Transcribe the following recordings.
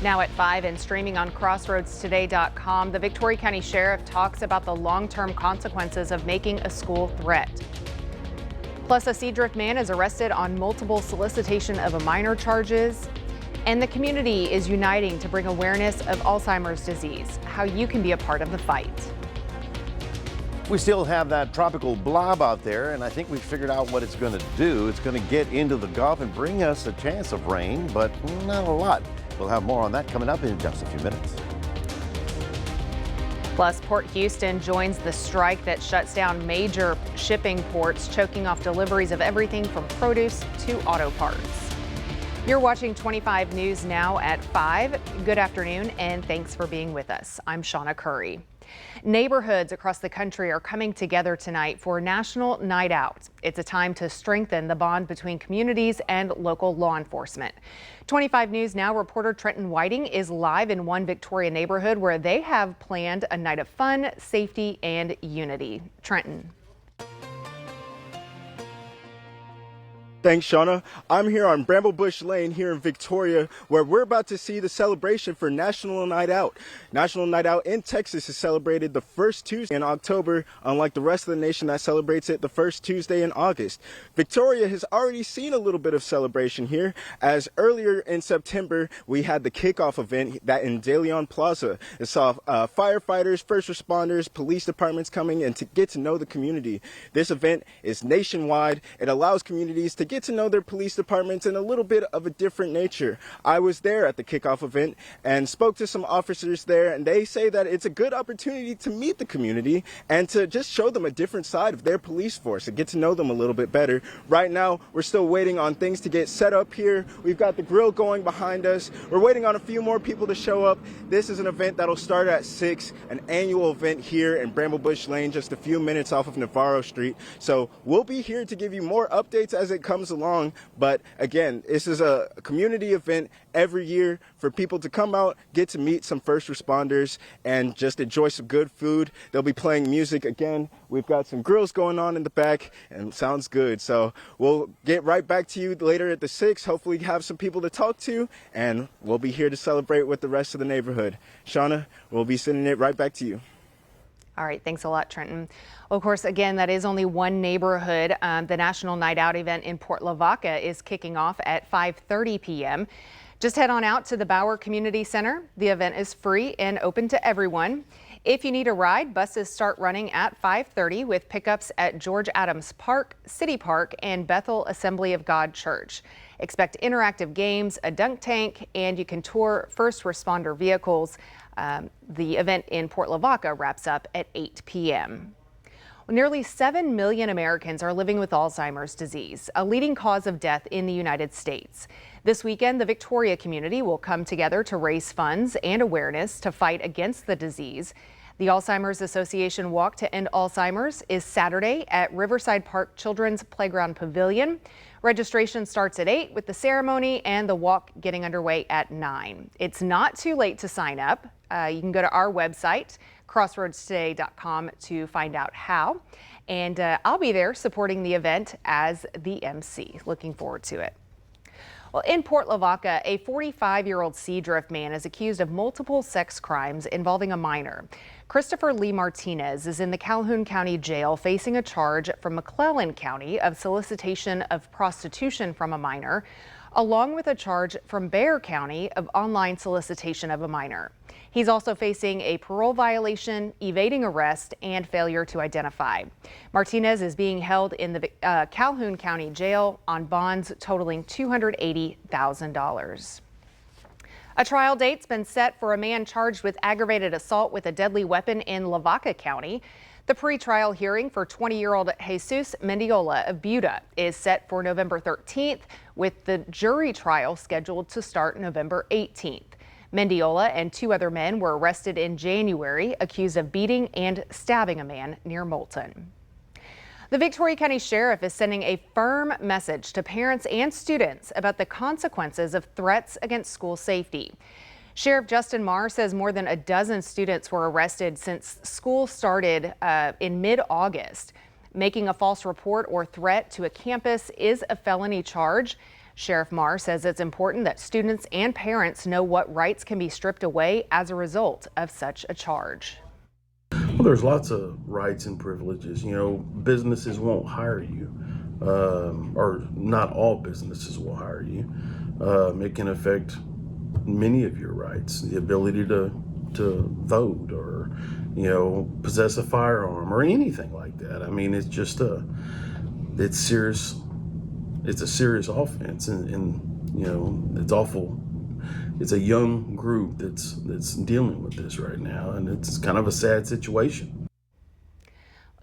Now at 5 and streaming on crossroadstoday.com, the Victoria County Sheriff talks about the long-term consequences of making a school threat. Plus, a Seadrift man is arrested on multiple solicitation of a minor charges. And the community is uniting to bring awareness of Alzheimer's disease, how you can be a part of the fight. We still have that tropical blob out there, and I think we've figured out what it's going to do. It's going to get into the Gulf and bring us a chance of rain, but not a lot. We'll have more on that coming up in just a few minutes. Plus, Port Houston joins the strike that shuts down major shipping ports, choking off deliveries of everything from produce to auto parts. You're watching 25 News now at 5. Good afternoon, and thanks for being with us. I'm Shawna Currie. Neighborhoods across the country are coming together tonight for National Night Out. It's a time to strengthen the bond between communities and local law enforcement. 25 News Now reporter Trenton Whiting is live in one Victoria neighborhood where they have planned a night of fun, safety, and unity. Trenton. Thanks, Shawna. I'm here on Bramblebush Lane here in Victoria, where we're about to see the celebration for National Night Out. National Night Out in Texas is celebrated the first Tuesday in October, unlike the rest of the nation that celebrates it the first Tuesday in August. Victoria has already seen a little bit of celebration here, as earlier in September we had the kickoff event that in De Leon Plaza. It saw firefighters, first responders, police departments coming and to get to know the community. This event is nationwide. It allows communities to get to know their police departments in a little bit of a different nature. I was there at the kickoff event and spoke to some officers there, and they say that it's a good opportunity to meet the community and to just show them a different side of their police force and get to know them a little bit better. Right now, we're still waiting on things to get set up here. We've got the grill going behind us. We're waiting on a few more people to show up. This is an event that'll start at 6, an annual event here in Bramblebush Lane, just a few minutes off of Navarro Street. So we'll be here to give you more updates as it comes along, but again, this is a community event every year for people to come out, get to meet some first responders, and just enjoy some good food. They'll be playing music again. We've got some grills going on in the back, and it sounds good. So we'll get right back to you later at the 6. Hopefully have some people to talk to, and we'll be here to celebrate with the rest of the neighborhood. Shawna, we'll be sending it right back to you. All right, thanks a lot, Trenton. Well, of course, again, that is only one neighborhood. The National Night Out event in Port Lavaca is kicking off at 5:30 p.m. Just head on out to the Bauer Community Center. The event is free and open to everyone. If you need a ride, buses start running at 5:30 with pickups at George Adams Park, City Park, and Bethel Assembly of God Church. Expect interactive games, a dunk tank, and you can tour first responder vehicles. The event in Port Lavaca wraps up at 8 p.m. Nearly 7 million Americans are living with Alzheimer's disease, a leading cause of death in the United States. This weekend, the Victoria community will come together to raise funds and awareness to fight against the disease. The Alzheimer's Association Walk to End Alzheimer's is Saturday at Riverside Park Children's Playground Pavilion. Registration starts at 8 with the ceremony and the walk getting underway at 9. It's not too late to sign up. You can go to our website, crossroadstoday.com, to find out how. And I'll be there supporting the event as the MC. Looking forward to it. Well, in Port Lavaca, a 45-year-old Seadrift man is accused of multiple sex crimes involving a minor. Christopher Lee Martinez is in the Calhoun County Jail facing a charge from McClellan County of solicitation of prostitution from a minor, along with a charge from Bexar County of online solicitation of a minor. He's also facing a parole violation, evading arrest, and failure to identify. Martinez is being held in the Calhoun County Jail on bonds totaling $280,000. A trial date's been set for a man charged with aggravated assault with a deadly weapon in Lavaca County. The pre-trial hearing for 20-year-old Jesus Mendiola of Buda is set for November 13th, with the jury trial scheduled to start November 18th. Mendiola and 2 other men were arrested in January, accused of beating and stabbing a man near Moulton. The Victoria County Sheriff is sending a firm message to parents and students about the consequences of threats against school safety. Sheriff Justin Marr says more than a dozen students were arrested since school started in mid-August. Making a false report or threat to a campus is a felony charge. Sheriff Marr says it's important that students and parents know what rights can be stripped away as a result of such a charge. Well, there's lots of rights and privileges. You know, businesses won't hire you, or not all businesses will hire you. It can affect many of your rights, the ability to vote, or possess a firearm or anything like that. I mean, it's just it's serious. It's a serious offense, and it's awful. It's a young group that's dealing with this right now, and it's kind of a sad situation.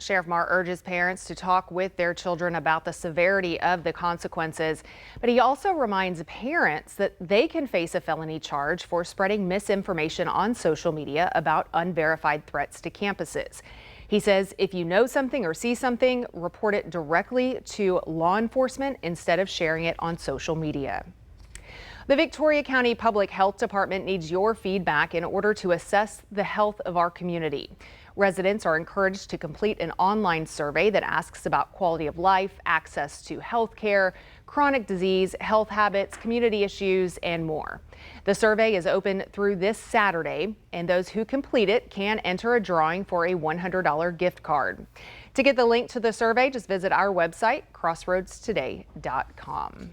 Sheriff Marr urges parents to talk with their children about the severity of the consequences, but he also reminds parents that they can face a felony charge for spreading misinformation on social media about unverified threats to campuses. He says if you know something or see something, report it directly to law enforcement instead of sharing it on social media. The Victoria County Public Health Department needs your feedback in order to assess the health of our community. Residents are encouraged to complete an online survey that asks about quality of life, access to health care, chronic disease, health habits, community issues, and more. The survey is open through this Saturday, and those who complete it can enter a drawing for a $100 gift card. To get the link to the survey, just visit our website, crossroadstoday.com.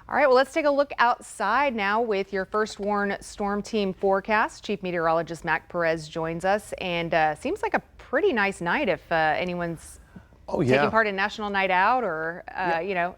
All right, well, let's take a look outside now with your First Warn Storm Team forecast. Chief Meteorologist Mac Perez joins us, and seems like a pretty nice night if anyone's taking part in National Night Out or,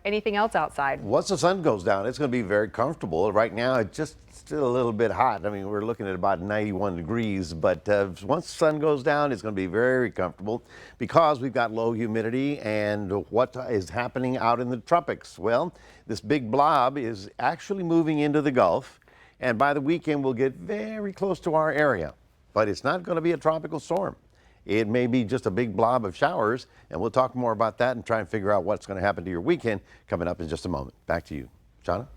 anything else outside. Once the sun goes down, it's going to be very comfortable. Right now, it's just still a little bit hot. I mean, we're looking at about 91 degrees, but once the sun goes down, it's going to be very comfortable because we've got low humidity. And what is happening out in the tropics? Well, this big blob is actually moving into the Gulf, and by the weekend, we'll get very close to our area, but it's not going to be a tropical storm. It may be just a big blob of showers, and we'll talk more about that and try and figure out what's going to happen to your weekend coming up in just a moment. Back to you, Shawna.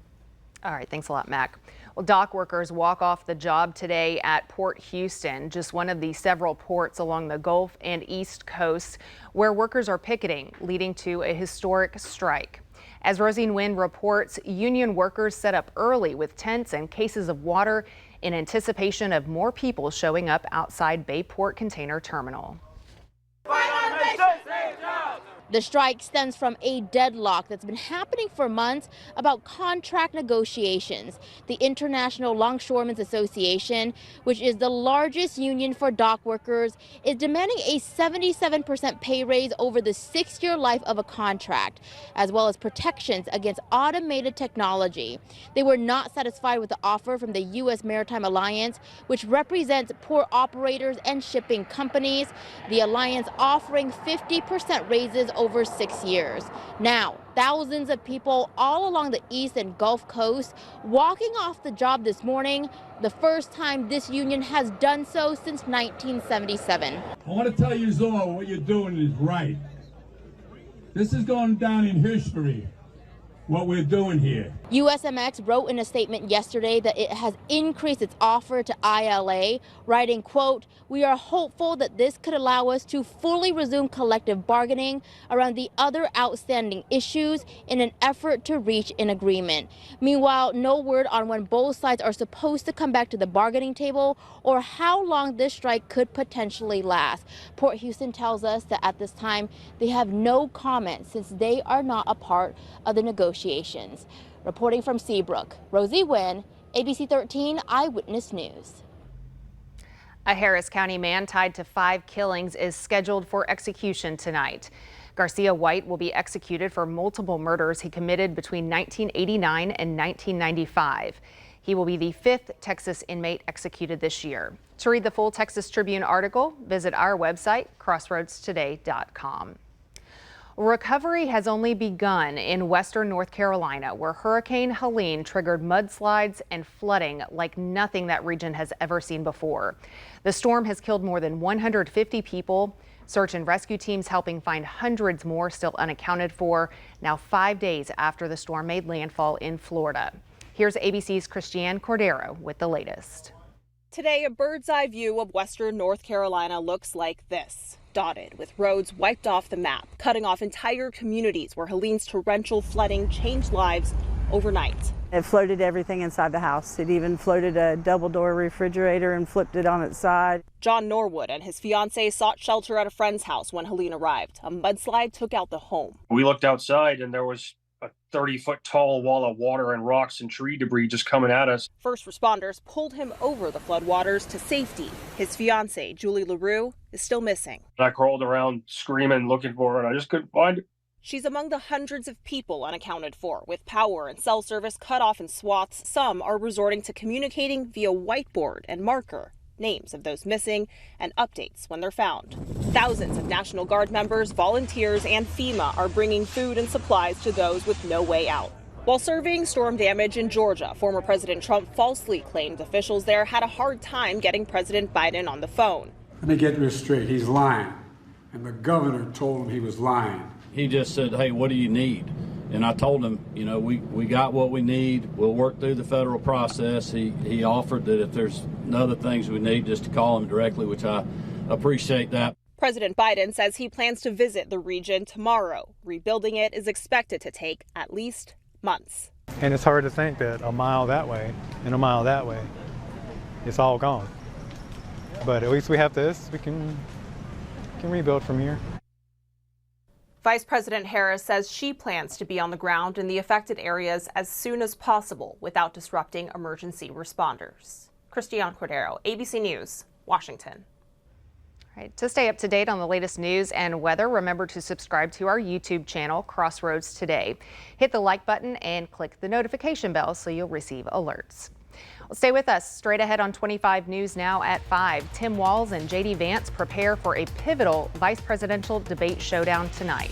All right, thanks a lot, Mac. Well, dock workers walk off the job today at Port Houston, just one of the several ports along the Gulf and East Coast where workers are picketing, leading to a historic strike. As Rosine Nguyen reports, union workers set up early with tents and cases of water in anticipation of more people showing up outside Bayport Container Terminal. The strike stems from a deadlock that's been happening for months about contract negotiations. The International Longshoremen's Association, which is the largest union for dock workers, is demanding a 77% pay raise over the 6-year life of a contract, as well as protections against automated technology. They were not satisfied with the offer from the U.S. Maritime Alliance, which represents port operators and shipping companies. The alliance offering 50% raises over 6 years. Now, thousands of people all along the East and Gulf Coast walking off the job this morning, the first time this union has done so since 1977. I want to tell you, Zoe, what you're doing is right. This is going down in history, what we're doing here. USMX wrote in a statement yesterday that it has increased its offer to ILA, writing, quote, "We are hopeful that this could allow us to fully resume collective bargaining around the other outstanding issues in an effort to reach an agreement." Meanwhile, no word on when both sides are supposed to come back to the bargaining table or how long this strike could potentially last. Port Houston tells us that at this time, they have no comment since they are not a part of the negotiations. Reporting from Seabrook, Rosie Nguyen, ABC 13 Eyewitness News. A Harris County man tied to 5 killings is scheduled for execution tonight. Garcia White will be executed for multiple murders he committed between 1989 and 1995. He will be the 5th Texas inmate executed this year. To read the full Texas Tribune article, visit our website, crossroadstoday.com. Recovery has only begun in western North Carolina, where Hurricane Helene triggered mudslides and flooding like nothing that region has ever seen before. The storm has killed more than 150 people. Search and rescue teams helping find hundreds more still unaccounted for, now 5 days after the storm made landfall in Florida. Here's ABC's Christiane Cordero with the latest. Today, a bird's eye view of western North Carolina looks like this. Dotted with roads wiped off the map, cutting off entire communities where Helene's torrential flooding changed lives overnight. It floated everything inside the house. It even floated a double-door refrigerator and flipped it on its side. John Norwood and his fiancee sought shelter at a friend's house when Helene arrived. A mudslide took out the home. We looked outside and there was a 30-foot tall wall of water and rocks and tree debris just coming at us. First responders pulled him over the floodwaters to safety. His fiancee, Julie LaRue, is still missing. I crawled around screaming, looking for her, and I just couldn't find her. She's among the hundreds of people unaccounted for. With power and cell service cut off in swaths, some are resorting to communicating via whiteboard and marker, names of those missing and updates when they're found. Thousands of National Guard members, volunteers, and FEMA are bringing food and supplies to those with no way out. While surveying storm damage in Georgia, former President Trump falsely claimed officials there had a hard time getting President Biden on the phone. Let me get this straight. He's lying. And the governor told him he was lying. He just said, hey, what do you need? And I told him, you know, we got what we need. We'll work through the federal process. He offered that if there's other things we need, just to call him directly, which I appreciate that. President Biden says he plans to visit the region tomorrow. Rebuilding it is expected to take at least months. And it's hard to think that a mile that way and a mile that way, it's all gone. But at least we have this. We can rebuild from here. Vice President Harris says she plans to be on the ground in the affected areas as soon as possible without disrupting emergency responders. Christiane Cordero, ABC News, Washington. All right, to stay up to date on the latest news and weather, remember to subscribe to our YouTube channel, Crossroads Today. Hit the like button and click the notification bell so you'll receive alerts. Well, stay with us. Straight ahead on 25 News now at 5. Tim Walz and J.D. Vance prepare for a pivotal vice presidential debate showdown tonight.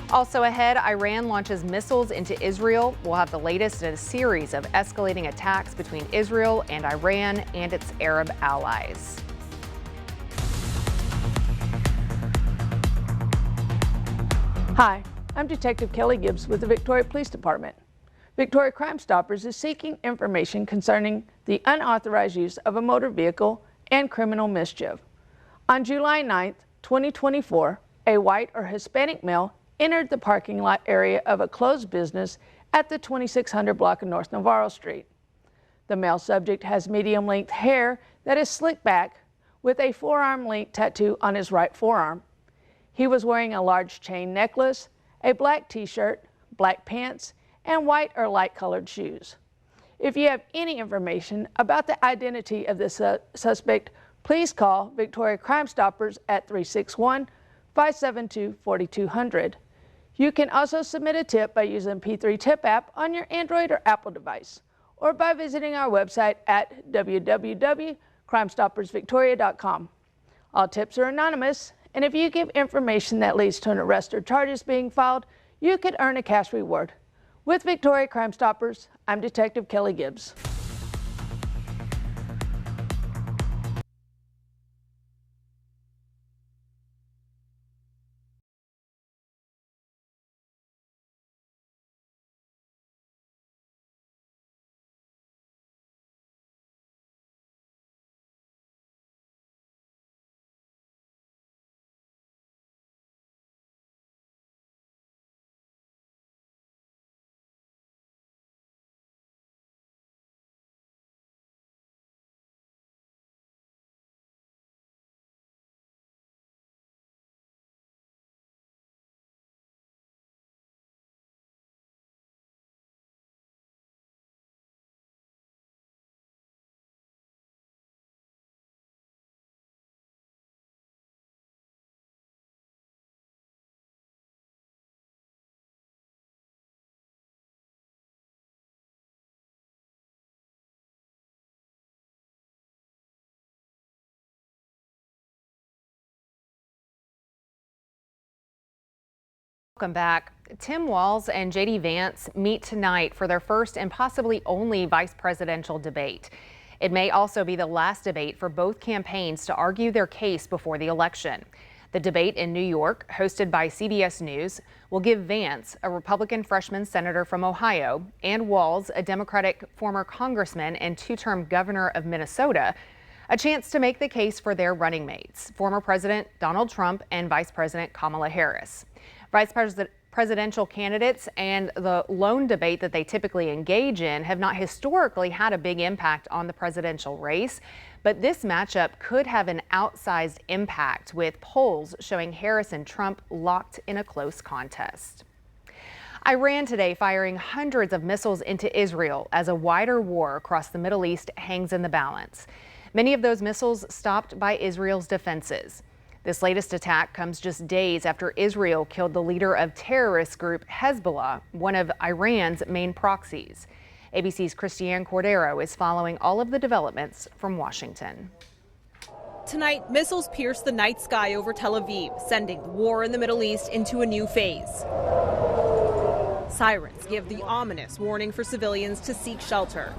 Also ahead, Iran launches missiles into Israel. We'll have the latest in a series of escalating attacks between Israel and Iran and its Arab allies. Hi, I'm Detective Kelly Gibbs with the Victoria Police Department. Victoria Crime Stoppers is seeking information concerning the unauthorized use of a motor vehicle and criminal mischief. On July 9, 2024, a white or Hispanic male entered the parking lot area of a closed business at the 2600 block of North Navarro Street. The male subject has medium-length hair that is slicked back with a forearm-length tattoo on his right forearm. He was wearing a large chain necklace, a black t-shirt, black pants, and white or light-colored shoes. If you have any information about the identity of this suspect, please call Victoria Crime Stoppers at 361-572-4200. You can also submit a tip by using P3 Tip app on your Android or Apple device, or by visiting our website at www.crimestoppersvictoria.com. All tips are anonymous, and if you give information that leads to an arrest or charges being filed, you could earn a cash reward. With Victoria Crime Stoppers, I'm Detective Kelly Gibbs. Welcome back. Tim Walz and J.D. Vance meet tonight for their first and possibly only vice presidential debate. It may also be the last debate for both campaigns to argue their case before the election. The debate in New York, hosted by CBS News, will give Vance, a Republican freshman senator from Ohio, and Walz, a Democratic former congressman and two-term governor of Minnesota, a chance to make the case for their running mates, former President Donald Trump and Vice President Kamala Harris. Presidential candidates and the loan debate that they typically engage in have not historically had a big impact on the presidential race, but this matchup could have an outsized impact, with polls showing Harris and Trump locked in a close contest. Iran today firing hundreds of missiles into Israel as a wider war across the Middle East hangs in the balance. Many of those missiles stopped by Israel's defenses. This latest attack comes just days after Israel killed the leader of terrorist group Hezbollah, one of Iran's main proxies. ABC's Christiane Cordero is following all of the developments from Washington. Tonight, missiles pierced the night sky over Tel Aviv, sending the war in the Middle East into a new phase. Sirens give the ominous warning for civilians to seek shelter.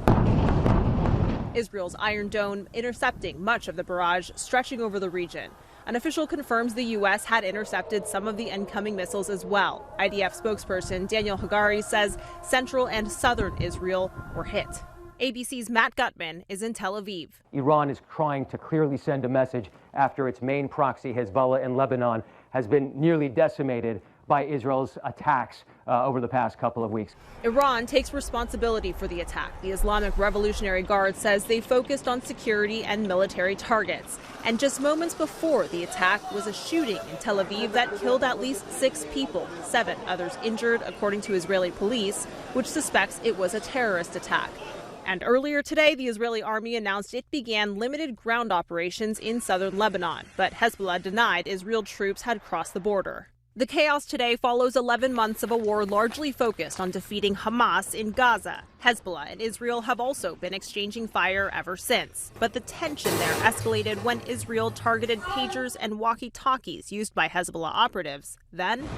Israel's Iron Dome intercepting much of the barrage stretching over the region. An official confirms the U.S. had intercepted some of the incoming missiles as well. IDF spokesperson Daniel Hagari says central and southern Israel were hit. ABC's Matt Gutman is in Tel Aviv. Iran is trying to clearly send a message after its main proxy, Hezbollah in Lebanon, has been nearly decimated by Israel's attacks over the past couple of weeks. Iran takes responsibility for the attack. The Islamic Revolutionary Guard says they focused on security and military targets. And just moments before the attack was a shooting in Tel Aviv that killed at least 6 people, 7 others injured, according to Israeli police, which suspects it was a terrorist attack. And earlier today, the Israeli army announced it began limited ground operations in southern Lebanon, but Hezbollah denied Israel troops had crossed the border. The chaos today follows 11 months of a war largely focused on defeating Hamas in Gaza. Hezbollah and Israel have also been exchanging fire ever since. But the tension there escalated when Israel targeted pagers and walkie-talkies used by Hezbollah operatives. Then,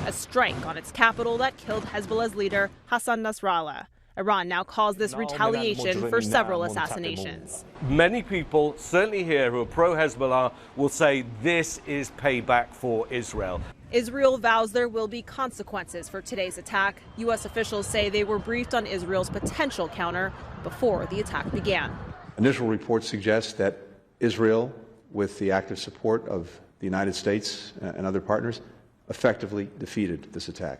a strike on its capital that killed Hezbollah's leader, Hassan Nasrallah. Iran now calls this retaliation for several assassinations. Many people, certainly here, who are pro-Hezbollah, will say this is payback for Israel. Israel vows there will be consequences for today's attack. U.S. officials say they were briefed on Israel's potential counter before the attack began. Initial reports suggest that Israel, with the active support of the United States and other partners, effectively defeated this attack.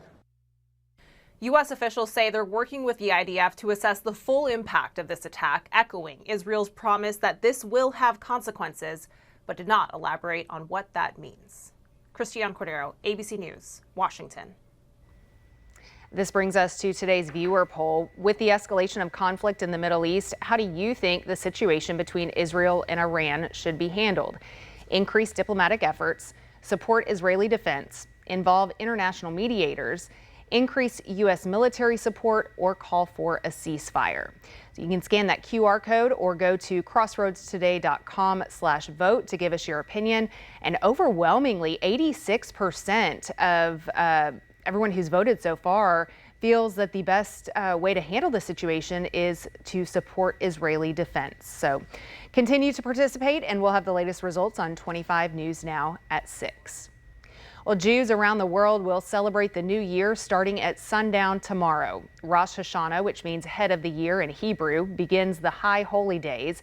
U.S. officials say they're working with the IDF to assess the full impact of this attack, echoing Israel's promise that this will have consequences, but did not elaborate on what that means. Christiane Cordero, ABC News, Washington. This brings us to today's viewer poll. With the escalation of conflict in the Middle East, how do you think the situation between Israel and Iran should be handled? Increase diplomatic efforts, support Israeli defense, involve international mediators, increase U.S. military support, or call for a ceasefire. So you can scan that QR code or go to crossroadstoday.com/vote to give us your opinion. And overwhelmingly, 86% of everyone who's voted so far feels that the best way to handle the situation is to support Israeli defense. So continue to participate, and we'll have the latest results on 25 News Now at 6. Well, Jews around the world will celebrate the new year starting at sundown tomorrow. Rosh Hashanah, which means head of the year in Hebrew, begins the high holy days.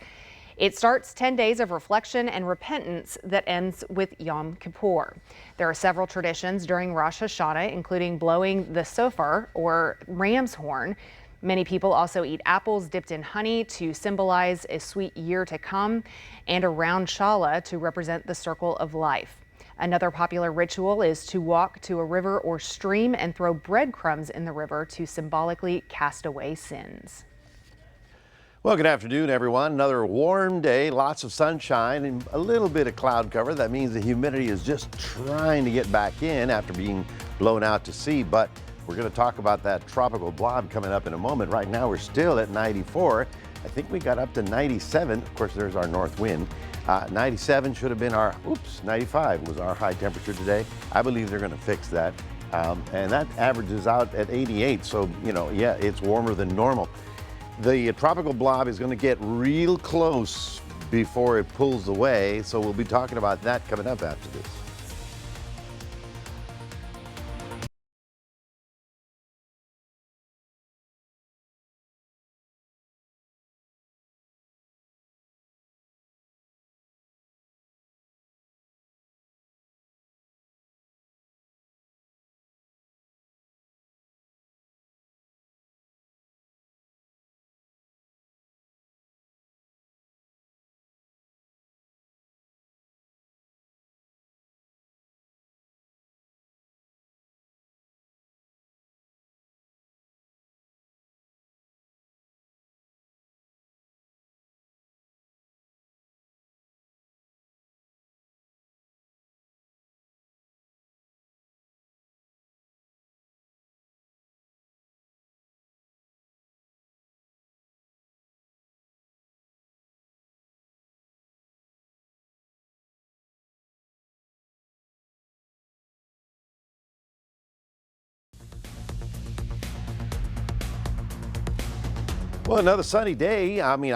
It starts 10 days of reflection and repentance that ends with Yom Kippur. There are several traditions during Rosh Hashanah, including blowing the shofar, or ram's horn. Many people also eat apples dipped in honey to symbolize a sweet year to come, and a round challah to represent the circle of life. Another popular ritual is to walk to a river or stream and throw breadcrumbs in the river to symbolically cast away sins. Well, good afternoon, everyone. Another warm day, lots of sunshine and a little bit of cloud cover. That means the humidity is just trying to get back in after being blown out to sea. But we're going to talk about that tropical blob coming up in a moment. Right now, we're still at 94. I think we got up to 97. Of course, there's our north wind. 97 should have been 95 was our high temperature today. I believe they're going to fix that. And that averages out at 88. So, yeah, it's warmer than normal. The tropical blob is going to get real close before it pulls away. So we'll be talking about that coming up after this. Well, another sunny day. I mean,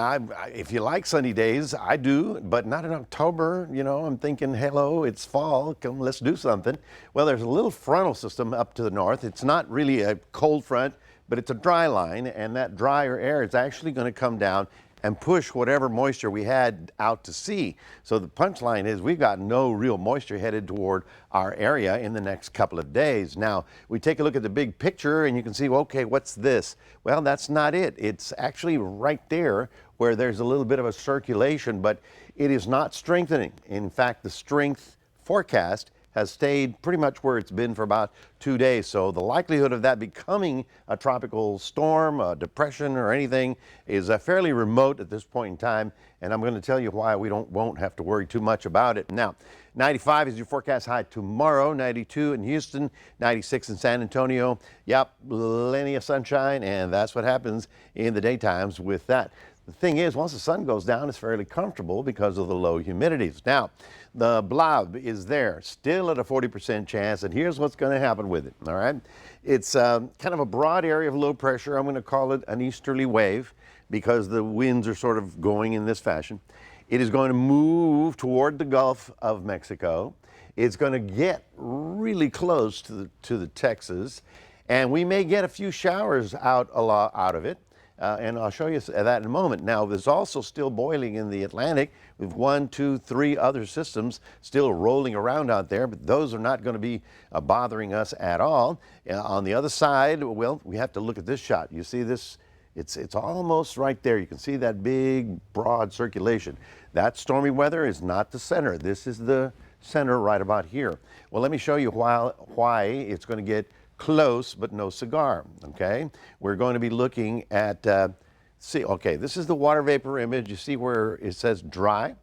if you like sunny days, I do, but not in October. You know, I'm thinking, hello, it's fall. Come, let's do something. Well, there's a little frontal system up to the north. It's not really a cold front, but it's a dry line, and that drier air is actually going to come down and push whatever moisture we had out to sea. So the punchline is we've got no real moisture headed toward our area in the next couple of days. Now, we take a look at the big picture and you can see, well, okay, what's this? Well, that's not it. It's actually right there where there's a little bit of a circulation, but it is not strengthening. In fact, the strength forecast has stayed pretty much where it's been for about 2 days. So the likelihood of that becoming a tropical storm, a depression, or anything is fairly remote at this point in time. And I'm going to tell you why we won't have to worry too much about it. Now, 95 is your forecast high tomorrow, 92 in Houston, 96 in San Antonio. Yep, plenty of sunshine, and that's what happens in the daytimes with that. The thing is, once the sun goes down, it's fairly comfortable because of the low humidities. Now, the blob is there, still at a 40% chance, and here's what's going to happen with it, all right? It's kind of a broad area of low pressure. I'm going to call it an easterly wave because the winds are sort of going in this fashion. It is going to move toward the Gulf of Mexico. It's going to get really close to the Texas, and we may get a few showers out of it. And I'll show you that in a moment. Now, there's also still boiling in the Atlantic with 1, 2, 3 other systems still rolling around out there, but those are not going to be bothering us at all. On the other side, well, we have to look at this shot. You see this? It's almost right there. You can see that big, broad circulation. That stormy weather is not the center. This is the center right about here. Well, let me show you why it's going to get close but no cigar. Okay, we're going to be looking at okay, this is the water vapor image. You see where it says dry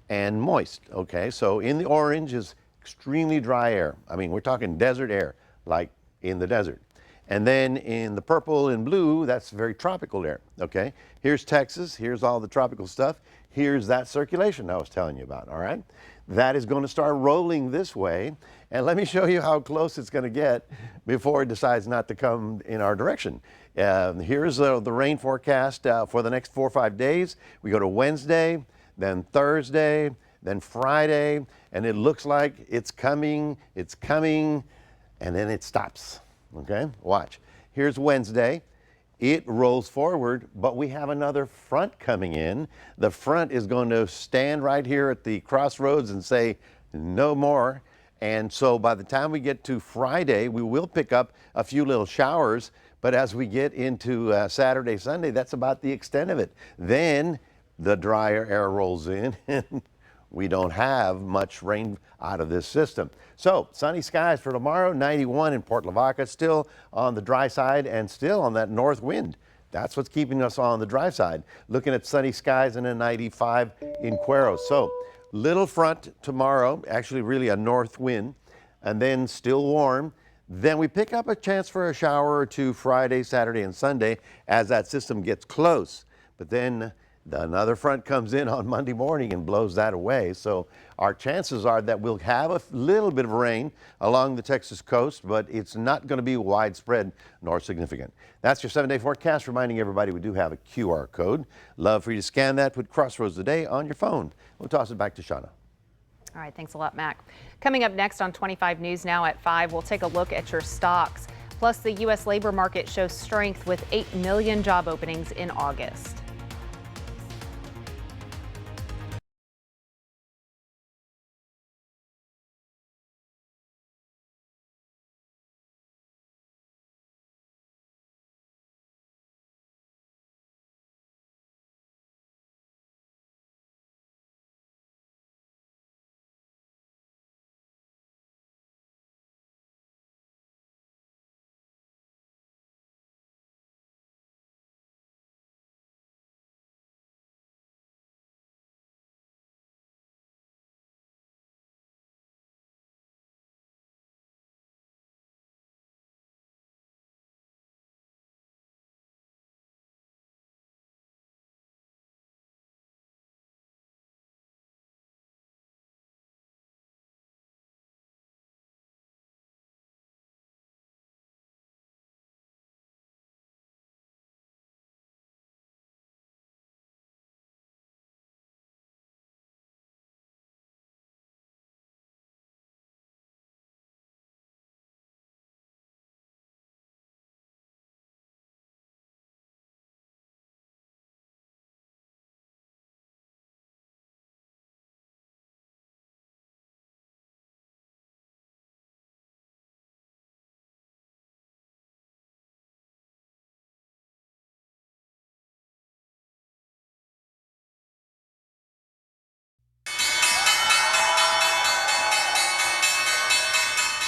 and moist. Okay, so in the orange is extremely dry air. I mean, we're talking desert air, like in the desert. And then in the purple and blue, that's very tropical air. Okay, here's Texas, here's all the tropical stuff, here's that circulation I was telling you about. All right, that is going to start rolling this way, and let me show you how close it's going to get before it decides not to come in our direction. Here's the rain forecast for the next 4 or 5 days. We go to Wednesday, then Thursday, then Friday, and it looks like it's coming, and then it stops. Okay, watch. Here's Wednesday. It rolls forward, but we have another front coming in. The front is going to stand right here at the crossroads and say, no more. And so by the time we get to Friday, we will pick up a few little showers. But as we get into Saturday, Sunday, that's about the extent of it. Then the drier air rolls in and we don't have much rain out of this system. So sunny skies for tomorrow, 91 in Port Lavaca, still on the dry side and still on that north wind. That's what's keeping us on the dry side. Looking at sunny skies and a 95 in Cueros. So little front tomorrow, actually really a north wind, and then still warm. Then we pick up a chance for a shower or two Friday, Saturday, and Sunday as that system gets close. But then another front comes in on Monday morning and blows that away. So our chances are that we'll have a little bit of rain along the Texas coast, but it's not going to be widespread nor significant. That's your 7-day forecast, reminding everybody we do have a QR code. Love for you to scan that, put Crossroads Today on your phone. We'll toss it back to Shawna. All right, thanks a lot, Mac. Coming up next on 25 News Now at 5, we'll take a look at your stocks. Plus, the U.S. labor market shows strength with 8 million job openings in August.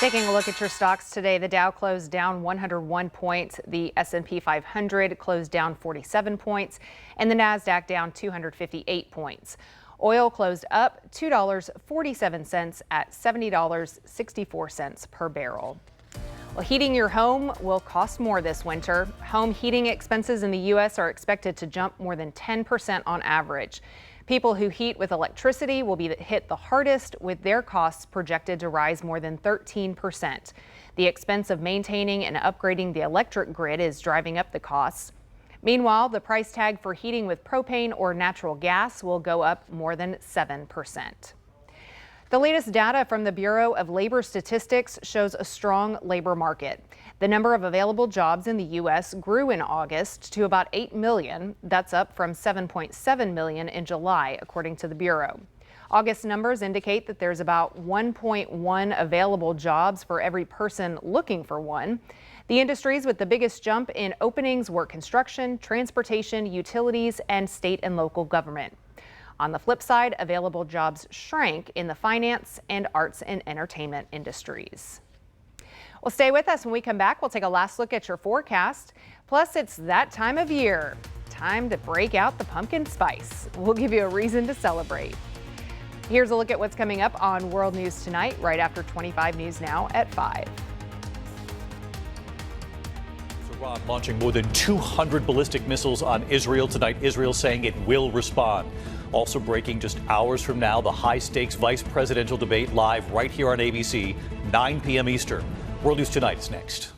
Taking a look at your stocks today, the Dow closed down 101 points, the S&P 500 closed down 47 points, and the Nasdaq down 258 points. Oil closed up $2.47 at $70.64 per barrel. Well, heating your home will cost more this winter. Home heating expenses in the U.S. are expected to jump more than 10% on average. People who heat with electricity will be hit the hardest, with their costs projected to rise more than 13%. The expense of maintaining and upgrading the electric grid is driving up the costs. Meanwhile, the price tag for heating with propane or natural gas will go up more than 7%. The latest data from the Bureau of Labor Statistics shows a strong labor market. The number of available jobs in the U.S. grew in August to about 8 million. That's up from 7.7 million in July, according to the Bureau. August numbers indicate that there's about 1.1 available jobs for every person looking for one. The industries with the biggest jump in openings were construction, transportation, utilities, and state and local government. On the flip side, available jobs shrank in the finance and arts and entertainment industries. Well, stay with us. When we come back, we'll take a last look at your forecast. Plus, it's that time of year. Time to break out the pumpkin spice. We'll give you a reason to celebrate. Here's a look at what's coming up on World News Tonight, right after 25 News Now at 5. Iran launching more than 200 ballistic missiles on Israel tonight. Israel saying it will respond. Also breaking just hours from now, the high-stakes vice presidential debate live right here on ABC, 9 p.m. Eastern. World News Tonight is next.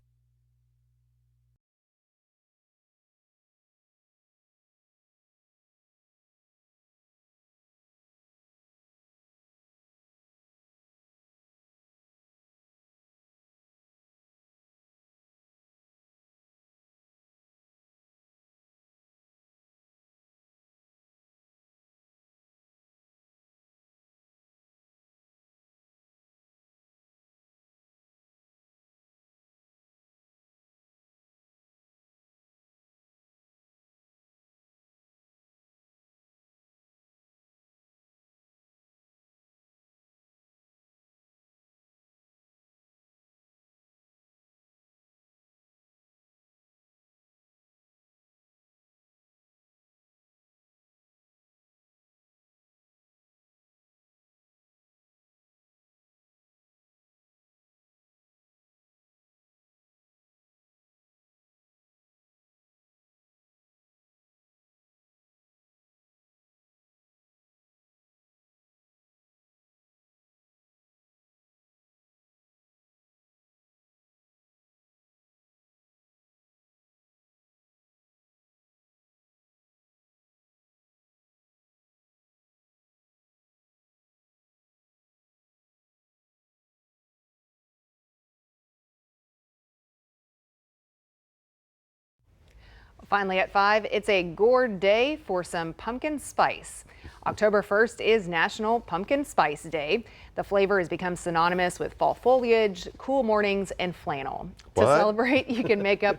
Finally at 5, it's a gourd day for some pumpkin spice. October 1st is National Pumpkin Spice Day. The flavor has become synonymous with fall foliage, cool mornings, and flannel. What? To celebrate, you can make up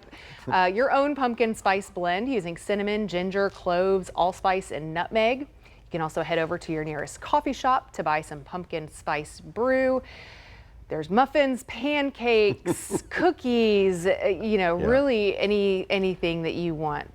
your own pumpkin spice blend using cinnamon, ginger, cloves, allspice, and nutmeg. You can also head over to your nearest coffee shop to buy some pumpkin spice brew. There's muffins, pancakes, cookies, really anything that you want.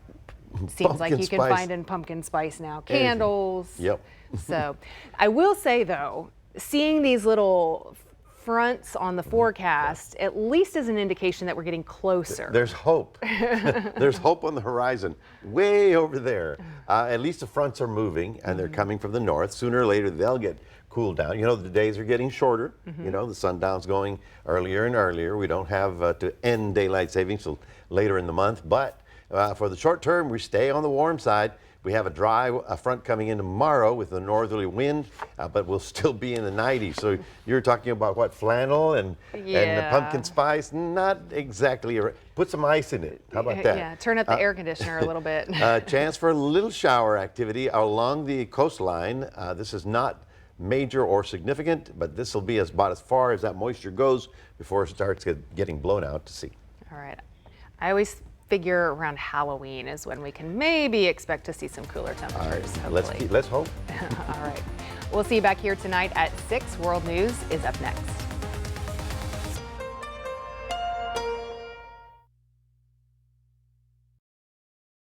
Seems like you can find in pumpkin spice now. Candles. Yep. So I will say, though, seeing these little fronts on the forecast at least is an indication that we're getting closer. There's hope. There's hope on the horizon, way over there. At least the fronts are moving, and they're coming from the north. Sooner or later, they'll get cooled down. You know, the days are getting shorter. You know, the sundown's going earlier and earlier. We don't have to end daylight savings till later in the month, but for the short term, we stay on the warm side. We have a dry front coming in tomorrow with a northerly wind, but we'll still be in the 90s. So you're talking about what, flannel and the pumpkin spice? Not exactly. Put some ice in it. How about that? Yeah, turn up the air conditioner a little bit. Chance for a little shower activity along the coastline. This is not major or significant, but this will be about as far as that moisture goes before it starts getting blown out to sea. All right. I always figure around Halloween is when we can maybe expect to see some cooler temperatures. All right, let's hope. All right. We'll see you back here tonight at 6. World News is up next.